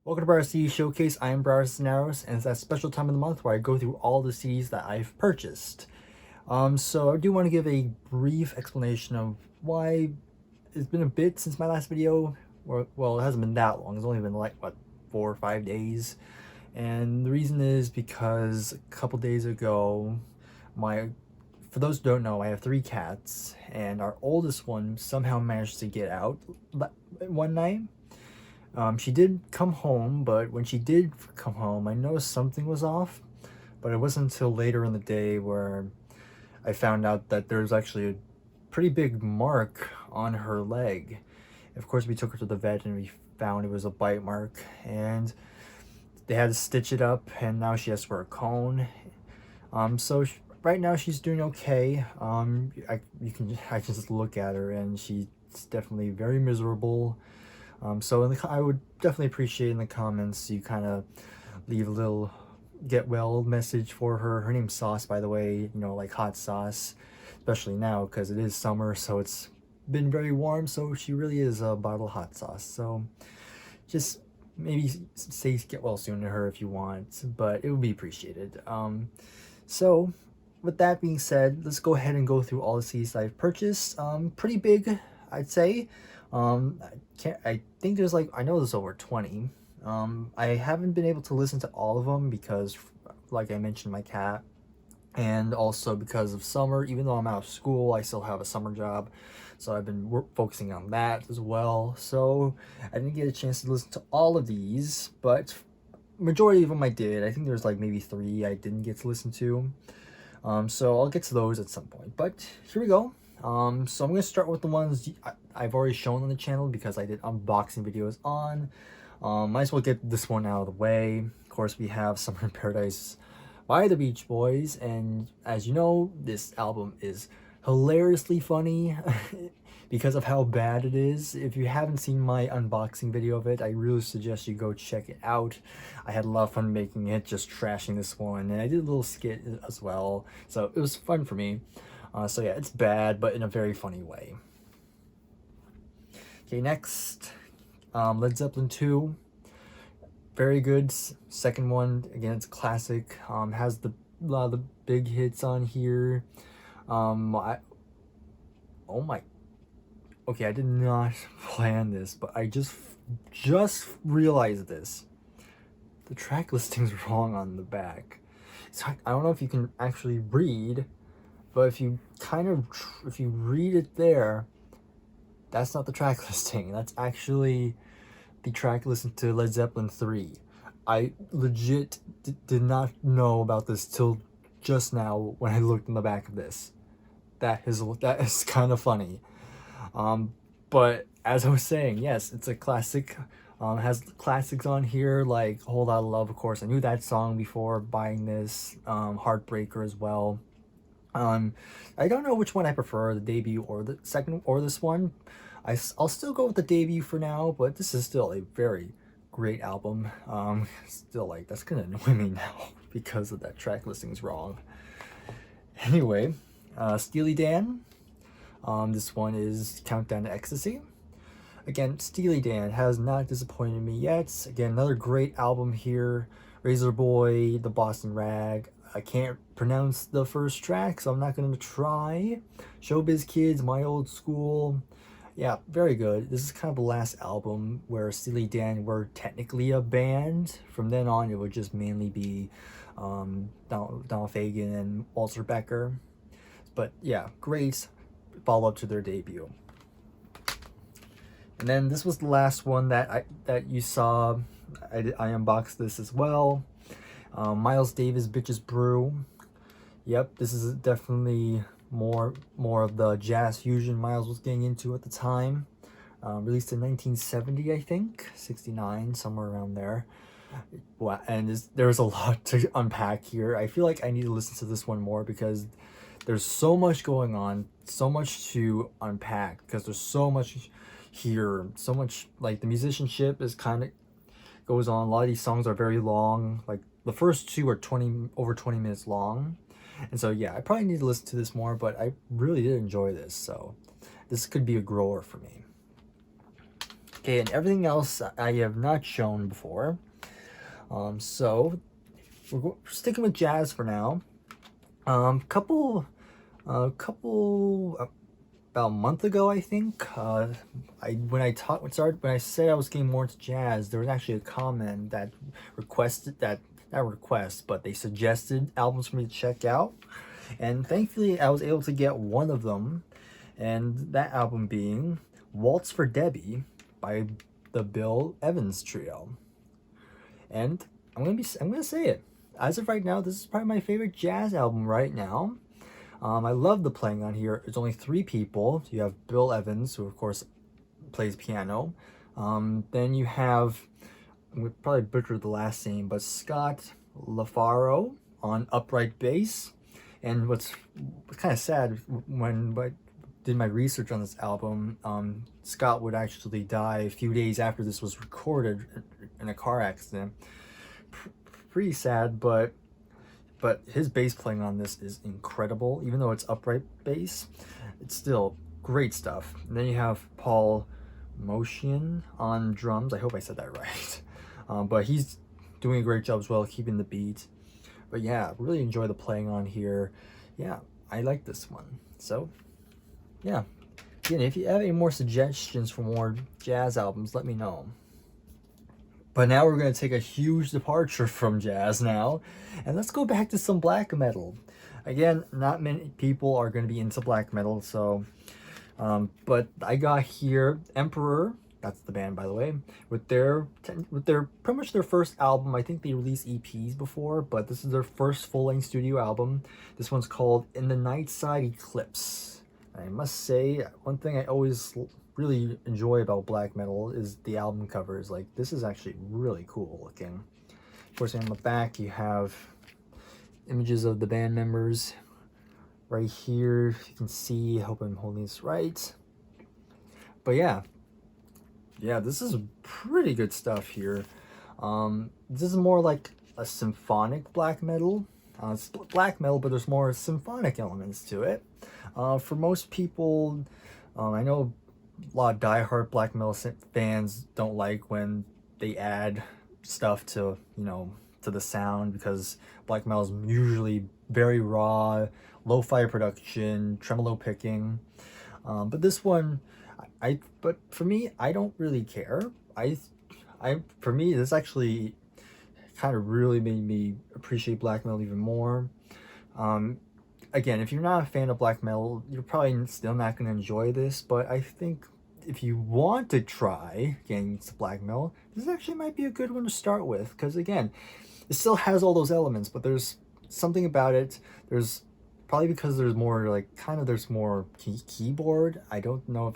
Welcome to Bryer CD Showcase. I am Bryer and it's that special time of the month where I go through all the CDs that I've purchased. So I do want to give a brief explanation of why it's been a bit since my last video. Well, it hasn't been that long. It's only been like, what, 4 or 5 days? And the reason is because a couple days ago, for those who don't know, I have 3 cats, and our oldest one somehow managed to get out one night. She did come home, but when she did come home, I noticed something was off. But it wasn't until later in the day where I found out that there's actually a pretty big mark on her leg. Of course, we took her to the vet and we found it was a bite mark, and they had to stitch it up, and now she has to wear a cone. Right now she's doing okay. I can just look at her and she's definitely very miserable. I would definitely appreciate in the comments you kind of leave a little get well message for her. Her name's Sauce, by the way, like hot sauce, especially now because it is summer, so it's been very warm, so she really is a bottle of hot sauce. So just maybe say get well soon to her if you want, but it would be appreciated. So with that being said, let's go ahead and go through all the CDs I've purchased. Pretty big, I'd say. I think there's I know there's over 20. I haven't been able to listen to all of them because, like I mentioned, my cat, and also because of summer. Even though I'm out of school, I still have a summer job, so I've been focusing on that as well. So I didn't get a chance to listen to all of these, but majority of them I did. I think there's maybe 3 I didn't get to listen to. So I'll get to those at some point. But here we go. So I'm going to start with the ones I've already shown on the channel because I did unboxing videos on. Might as well get this one out of the way. Of course, we have Summer in Paradise by the Beach Boys, and as you know, this album is hilariously funny because of how bad it is. If you haven't seen my unboxing video of it, I really suggest you go check it out. I had a lot of fun making it, just trashing this one, and I did a little skit as well, so it was fun for me. So yeah, it's bad, but in a very funny way. Okay, next, Led Zeppelin 2. Very good. Second one, again, it's a classic. Has a lot of the big hits on here. Oh my. Okay, I did not plan this, but I just realized this. The track listing's wrong on the back. So I don't know if you can actually read, but if you read it there, that's not the track listing. That's actually the track listing to Led Zeppelin 3. I legit did not know about this till just now when I looked in the back of this. That is kind of funny. But as I was saying, yes, it's a classic. Has classics on here like Whole Lotta Love, of course. I knew that song before buying this. Heartbreaker as well. I don't know which one I prefer, the debut or the second or this one. I'll still go with the debut for now, but this is still a very great album. Still that's gonna annoy me now because of that track listing's wrong. Anyway, Steely Dan. This one is Countdown to Ecstasy. Again, Steely Dan has not disappointed me yet. Again, another great album here. Razor Boy, The Boston Rag. I can't pronounce the first track, so I'm not going to try. Showbiz Kids, My Old School. Yeah, very good. This is kind of the last album where Steely Dan were technically a band. From then on, it would just mainly be Donald Fagen and Walter Becker. But yeah, great follow-up to their debut. And then this was the last one that you saw. I unboxed this as well. Miles Davis, Bitches Brew. Yep, this is definitely more of the jazz fusion Miles was getting into at the time. Released in 1970, I think, 69, somewhere around there. And there's a lot to unpack here. I feel like I need to listen to this one more because there's so much going on, so much to unpack because there's so much here, so much the musicianship is kind of goes on. A lot of these songs are very long. The first 2 are over 20 minutes long. And so yeah, I probably need to listen to this more, but I really did enjoy this. So this could be a grower for me. Okay, and everything else I have not shown before. So we're sticking with jazz for now. Couple about a month ago, I think. When I said I was getting more into jazz, there was actually a comment that requested that not request, but they suggested albums for me to check out, and thankfully I was able to get one of them, and that album being Waltz for Debbie by the Bill Evans Trio. And I'm gonna say it. As of right now, this is probably my favorite jazz album right now. I love the playing on here. It's only three people. You have Bill Evans, who of course plays piano. Then you have, we probably butchered the last name, but Scott LaFaro on upright bass. And what's kind of sad, when I did my research on this album, Scott would actually die a few days after this was recorded in a car accident. Pretty sad, but his bass playing on this is incredible. Even though it's upright bass, it's still great stuff. And then you have Paul Motian on drums. I hope I said that right. But he's doing a great job as well, keeping the beat. But yeah, really enjoy the playing on here. Yeah, I like this one. So yeah, again, if you have any more suggestions for more jazz albums, let me know. But now we're going to take a huge departure from jazz now, and let's go back to some black metal. Again, not many people are going to be into black metal, so but I got here Emperor, that's the band by the way, with their pretty much their first album. I think they released EPs before, but this is their first full-length studio album. This one's called In the Nightside Eclipse. I must say, one thing I always really enjoy about black metal is the album covers. Like, this is actually really cool looking. Of course, on the back you have images of the band members right here. You can see, I hope I'm holding this right. But yeah, this is pretty good stuff here. This is more like a symphonic black metal. It's black metal, but there's more symphonic elements to it. For most people, I know a lot of diehard black metal fans don't like when they add stuff to, to the sound, because black metal is usually very raw, lo-fi production, tremolo picking. But this one, but for me, I don't really care. For me, this actually kind of really made me appreciate black metal even more. Again, if you're not a fan of black metal, you're probably still not going to enjoy this, but I think if you want to try getting into black metal, this actually might be a good one to start with, because again, it still has all those elements, but there's something about it. There's probably because there's more there's more keyboard. I don't know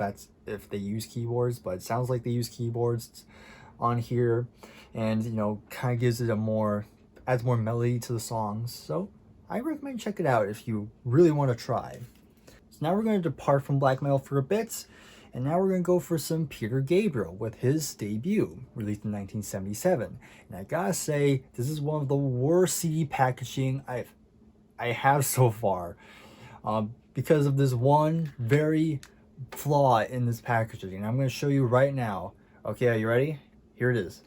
if they use keyboards, but it sounds like they use keyboards on here, and kind of gives it adds more melody to the songs. So I recommend check it out if you really want to try. So now we're going to depart from black metal for a bit, and now we're going to go for some Peter Gabriel with his debut, released in 1977. And I gotta say, this is one of the worst CD packaging I have so far, because of this one very flaw in this packaging, and I'm going to show you right now. Okay, are you ready? Here it is.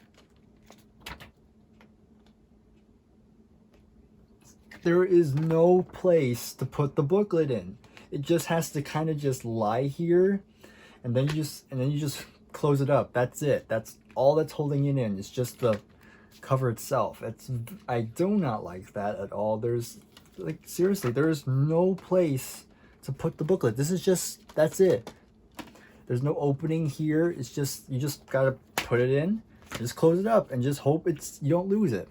There is no place to put the booklet in. It just has to kind of just lie here, and then you just close it up. That's it. That's all that's holding it in. It's just the cover itself. I do not like that at all. There's seriously, there is no place to put the booklet. That's it. There's no opening here. It's just, you just gotta put it in, just close it up, and just hope you don't lose it.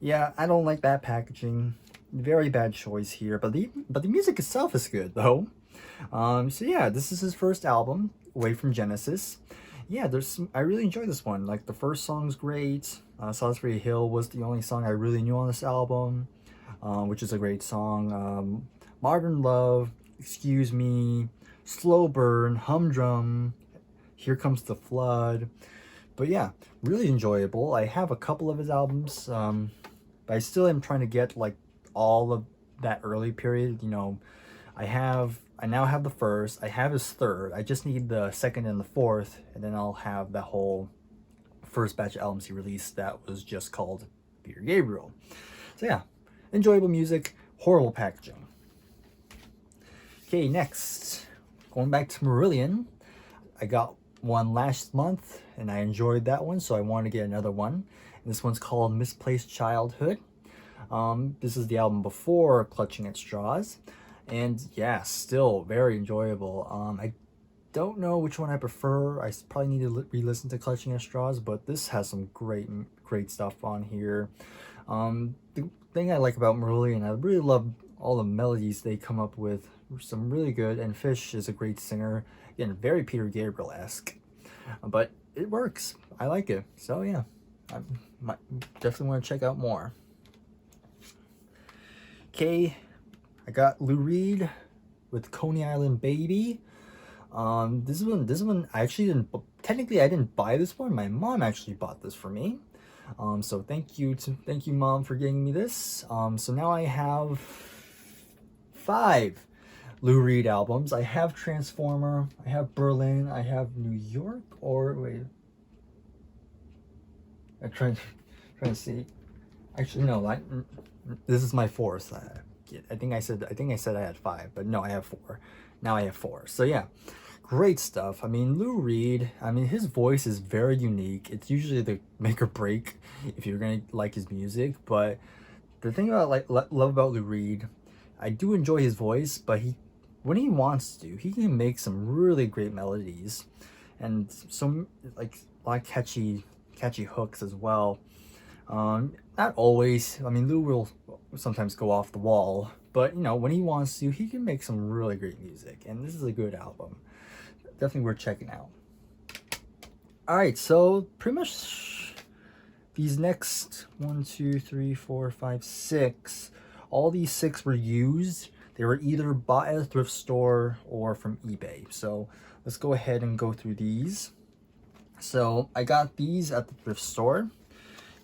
Yeah, I don't like that packaging. Very bad choice here, but the music itself is good though. So yeah, this is his first album away from Genesis. Yeah, I really enjoyed this one. Like, the first song's great. Solitary Hill was the only song I really knew on this album, which is a great song. Modern Love, Excuse Me, Slow Burn, Humdrum, Here Comes the Flood. But yeah, really enjoyable. I have a couple of his albums, but I still am trying to get like all of that early period. I have I now have the first, I have his third, I just need the second and the fourth, and then I'll have the whole first batch of albums he released that was just called Peter Gabriel. So yeah, enjoyable music, horrible packaging. Okay, next, going back to Marillion, I got one last month and I enjoyed that one, so I wanted to get another one. And this one's called Misplaced Childhood. This is the album before Clutching at Straws, and yeah, still very enjoyable. I don't know which one I prefer. I probably need to re-listen to Clutching at Straws, but this has some great stuff on here. The thing I like about Marillion, I really love all the melodies they come up with. Some really good, and Fish is a great singer. Again, very Peter Gabriel-esque, but it works. I like it. So yeah, I might definitely want to check out more. Okay, I got Lou Reed with Coney Island Baby. This one I actually didn't buy this one. My mom actually bought this for me. So thank you mom for getting me this. So now I have 5 Lou Reed albums. I have Transformer, I have Berlin, I have New York, or wait, I'm trying to see. Actually, no, this is my 4th. I think I said I had 5, but no, I have 4. Now I have 4. So yeah, great stuff. I mean, Lou Reed, I mean, his voice is very unique. It's usually the make or break if you're gonna like his music. But the thing about love about Lou Reed, I do enjoy his voice, but when he wants to, he can make some really great melodies, and some like a lot of catchy hooks as well. Not always. I mean, Lou will sometimes go off the wall, but you know, when he wants to, he can make some really great music, and this is a good album. Definitely worth checking out. Alright, so pretty much these next 1, 2, 3, 4, 5, 6, all these 6 were used. They were either bought at a thrift store or from eBay. So let's go ahead and go through these. So I got these at the thrift store.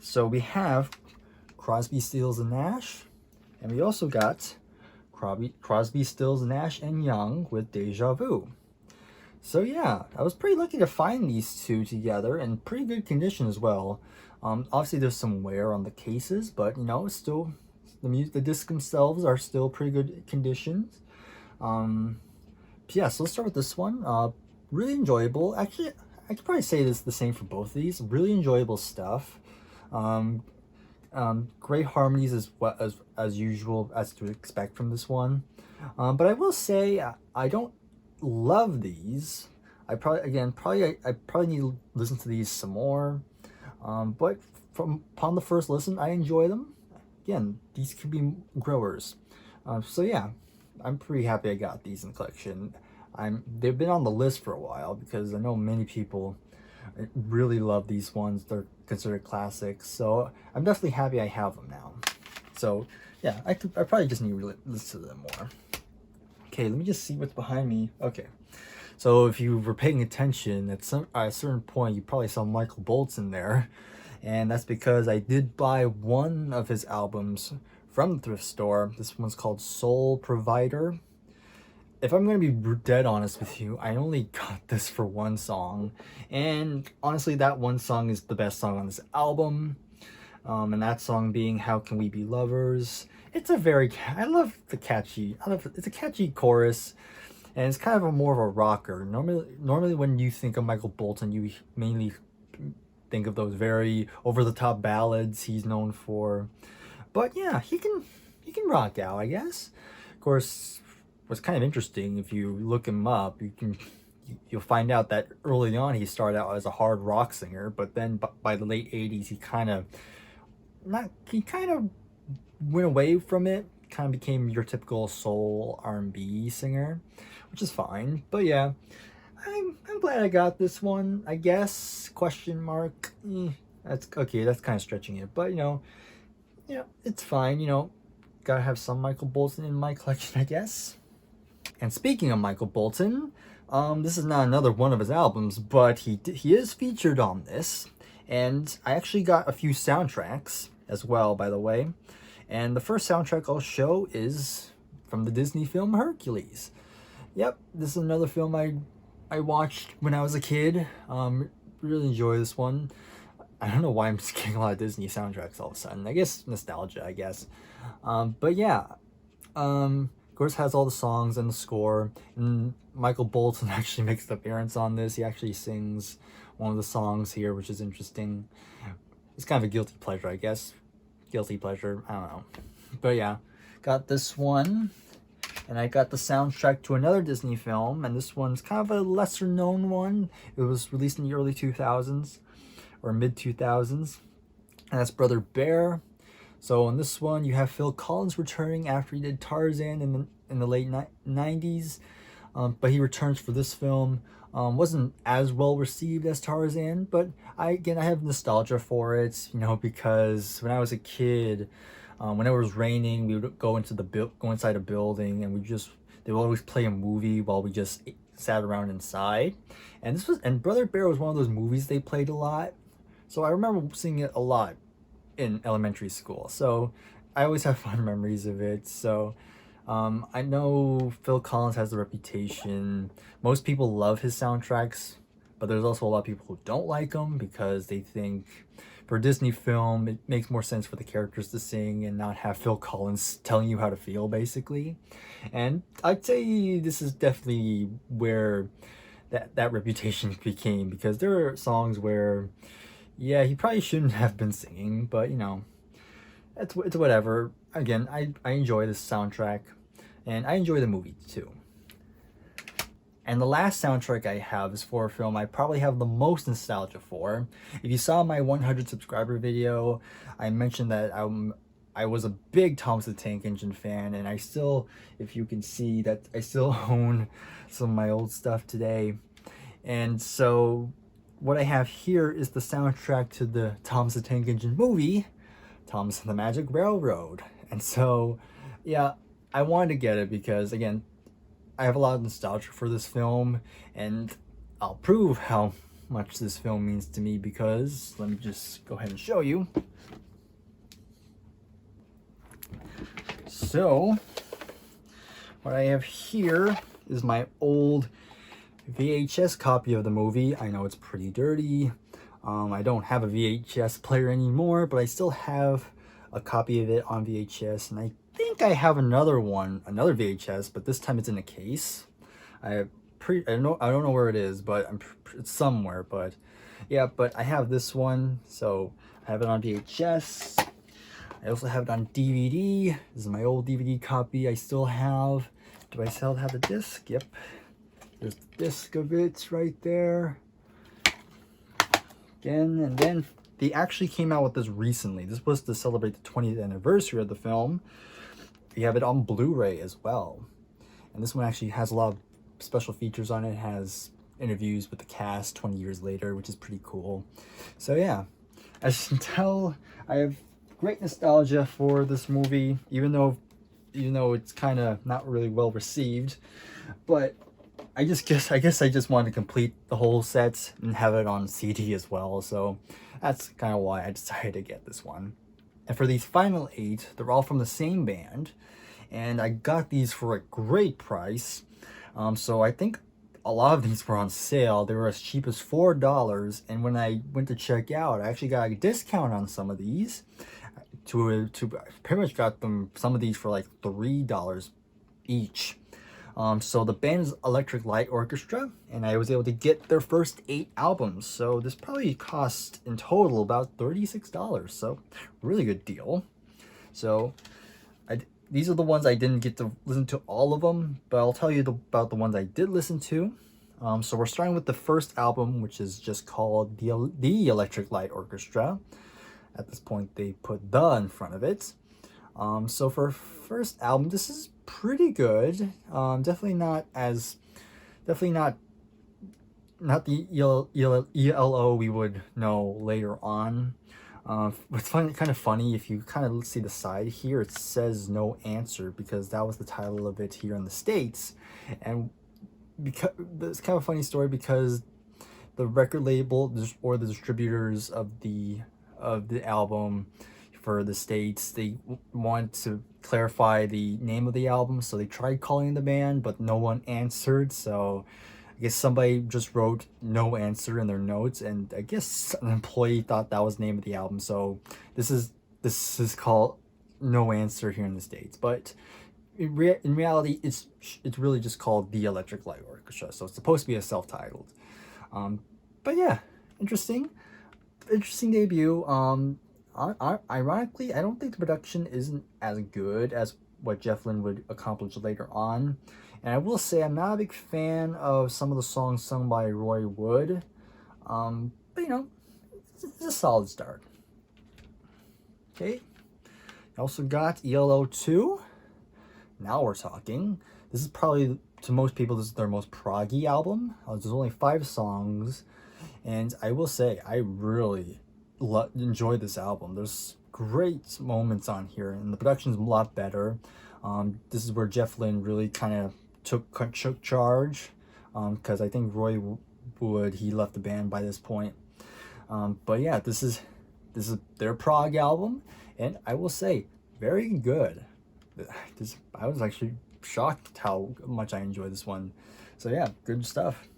So we have Crosby, Stills, and Nash. And we also got Crosby, Stills, Nash, and Young with Deja Vu. So yeah, I was pretty lucky to find these 2 together in pretty good condition as well. Obviously there's some wear on the cases, but you know, it's still, the discs themselves are still pretty good conditions. Yeah, so let's start with this one. Really enjoyable. Actually, I could probably say this the same for both of these. Really enjoyable stuff. Great harmonies as usual, as to expect from this one. But I will say I don't love these. I probably need to listen to these some more. But upon the first listen, I enjoy them. Again, these could be growers. So yeah, I'm pretty happy I got these in the collection. They've been on the list for a while because I know many people really love these ones. They're considered classics. So I'm definitely happy I have them now. So yeah, I probably just need to listen to them more. Okay, let me just see what's behind me. Okay, so if you were paying attention, at a certain point, you probably saw Michael Bolton there. And that's because I did buy one of his albums from the thrift store. This one's called Soul Provider. If I'm going to be dead honest with you, I only got this for one song. And honestly, that one song is the best song on this album. And that song being How Can We Be Lovers. It's a it's a catchy chorus. And it's kind of more of a rocker. Normally when you think of Michael Bolton, you mainly think of those very over-the-top ballads he's known for. But yeah, he can rock out, I guess. Of course, what's kind of interesting, if you look him up, you'll find out that early on he started out as a hard rock singer, but then by the late 80s he kind of went away from it, kind of became your typical soul R&B singer, which is fine. But yeah, I'm glad I got this one, I guess, question mark. That's okay, that's kind of stretching it, but you know, it's fine, gotta have some Michael Bolton in my collection, I guess. And speaking of Michael Bolton, this is not another one of his albums, but he is featured on this, and I actually got a few soundtracks as well, by the way. And the first soundtrack I'll show is from the Disney film Hercules. Yep, this is another film I watched when I was a kid. Really enjoy this one. I don't know why I'm just getting a lot of Disney soundtracks all of a sudden. I guess nostalgia, I guess. But yeah, of course has all the songs and the score. And Michael Bolton actually makes an appearance on this. He actually sings one of the songs here, which is interesting. It's kind of a guilty pleasure, I guess. Guilty pleasure, I don't know. But yeah, got this one. And I got the soundtrack to another Disney film, and this one's kind of a lesser known one. It was released in the early 2000s or mid 2000s, and that's Brother Bear. So in this one, you have Phil Collins returning after he did Tarzan in the late 90s, but he returns for this film. Wasn't as well received as Tarzan, but I have nostalgia for it, you know, because when I was a kid, when it was raining, we would go inside a building, and they would always play a movie while we just sat around inside. And Brother Bear was one of those movies they played a lot, so I remember seeing it a lot in elementary school. So I always have fond memories of it. So I know Phil Collins has the reputation. Most people love his soundtracks, but there's also a lot of people who don't like them because they think for a Disney film, it makes more sense for the characters to sing and not have Phil Collins telling you how to feel, basically. And I'd say this is definitely where that reputation became, because there are songs where, yeah, he probably shouldn't have been singing, but you know, it's whatever. Again, I enjoy this soundtrack, and I enjoy the movie too. And the last soundtrack I have is for a film I probably have the most nostalgia for. If you saw my 100 subscriber video, I mentioned that I was a big Thomas the Tank Engine fan, and I still, if you can see that, I still own some of my old stuff today. And so what I have here is the soundtrack to the Thomas the Tank Engine movie, Thomas and the Magic Railroad. And so, yeah, I wanted to get it because, again, I have a lot of nostalgia for this film, and I'll prove how much this film means to me, because let me just go ahead and show you. So, what I have here is my old VHS copy of the movie. I know it's pretty dirty. I don't have a VHS player anymore, but I still have a copy of it on VHS, and I think I have another VHS, but this time it's in a case. I don't know where it is, but it's somewhere. But yeah, but I have this one, so I have it on VHS. I also have it on DVD. This is my old DVD copy I still have. Do I still have the disc? Yep. There's the disc of it right there. Again, and then they actually came out with this recently. This was to celebrate the 20th anniversary of the film. You have it on Blu-ray as well. And this one actually has a lot of special features on it. It has interviews with the cast 20 years later, which is pretty cool. So yeah, as you can tell, I have great nostalgia for this movie, even though it's kind of not really well received. But I guess I just wanted to complete the whole set and have it on CD as well. So that's kind of why I decided to get this one. And for these final 8, they're all from the same band, and I got these for a great price. So I think a lot of these were on sale. They were as cheap as $4, and when I went to check out, I actually got a discount on some of these. To pretty much got some of these for like $3 each. So the band is ElectroLight Orchestra, and I was able to get their first 8 albums. So this probably cost in total about $36. So really good deal. So these are the ones I didn't get to listen to all of them, but I'll tell you about the ones I did listen to. So we're starting with the first album, which is just called the ElectroLight Orchestra. At this point, they put "the" in front of it. So for first album, this is pretty good. Definitely not the ELO we would know later on. It's kind of funny, if you kind of see the side here, it says "No Answer" because that was the title of it here in the States. And because it's kind of a funny story, because the record label or the distributors of the album for the States, they want to clarify the name of the album, so they tried calling the band, but no one answered. So I guess somebody just wrote no answer in their notes, and I guess an employee thought that was the name of the album. So this is called No Answer here in the States, but in reality, it's really just called the Electric Light Orchestra. So it's supposed to be a self-titled. But yeah, interesting debut. Ironically, I don't think the production isn't as good as what Jeff Lynne would accomplish later on. And I will say I'm not a big fan of some of the songs sung by Roy Wood. But you know, it's a solid start. Okay. I also got ELO 2. Now we're talking. This is probably, to most people, this is their most proggy album. There's only 5 songs. And I will say, I really enjoyed this album. There's great moments on here, and the production's a lot better. This is where Jeff Lynne really kind of took charge, because I think Roy Wood, he left the band by this point. But yeah, this is their prog album, and I will say, very good. I was actually shocked how much I enjoyed this one. So yeah, good stuff.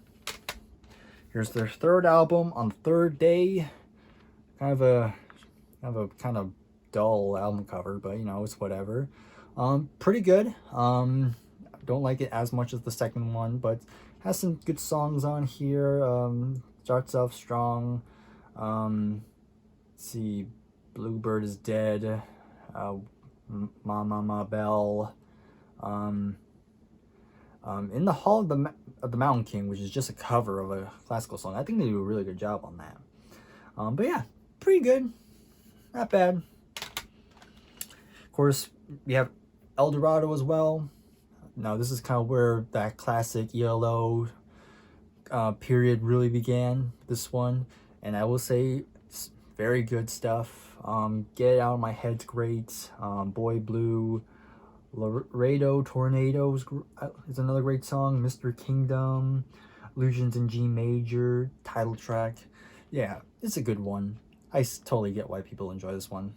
Here's their third album, On the Third Day. Kind of a dull album cover, but you know, it's whatever. Pretty good. Don't like it as much as the second one, but has some good songs on here. Starts off strong. Let's see, Bluebird is Dead. Ma Bell. In the Hall of the Mountain King, which is just a cover of a classical song. I think they do a really good job on that. But yeah, pretty good. Not bad. Of course, we have El Dorado as well. Now, this is kind of where that classic ELO period really began, this one. And I will say, it's very good stuff. Get It Out of My Head's great. Boy Blue. Dorado, Tornadoes is another great song. Mr. Kingdom, Illusions in G Major, title track. Yeah, it's a good one. I totally get why people enjoy this one.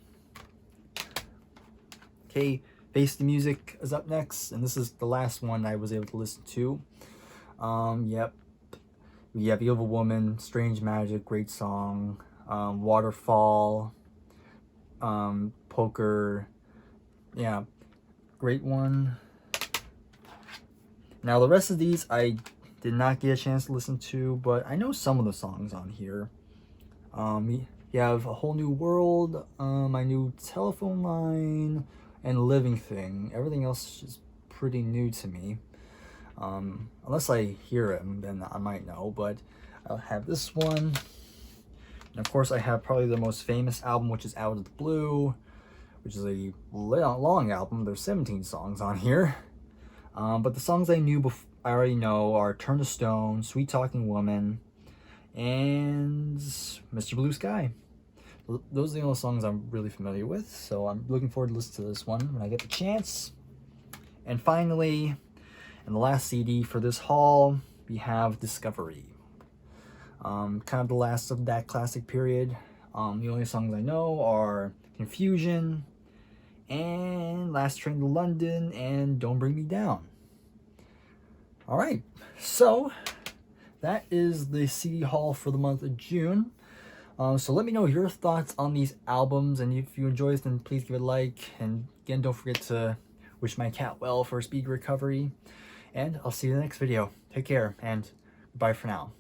Okay, Face the Music is up next, and this is the last one I was able to listen to. Yep. We have Evil Woman, Strange Magic, great song. Waterfall, Poker. Yeah. Great one. Now the rest of these I did not get a chance to listen to, but I know some of the songs on here. You have A Whole New World, My New Telephone Line, and Living Thing. Everything else is pretty new to me. Unless I hear it, then I might know, but I'll have this one. And of course I have probably the most famous album, which is Out of the Blue, which is a long album. There's 17 songs on here. But the songs I already know are Turn to Stone, Sweet Talking Woman, and Mr. Blue Sky. Those are the only songs I'm really familiar with, so I'm looking forward to listening to this one when I get the chance. And finally, in the last CD for this haul, we have Discovery. Kind of the last of that classic period. The only songs I know are Confusion, and Last Train to London, and Don't Bring Me Down. Alright, so that is the CD haul for the month of June. So let me know your thoughts on these albums, and if you enjoy this, then please give it a like, and again, don't forget to wish my cat well for speedy recovery, and I'll see you in the next video. Take care, and bye for now.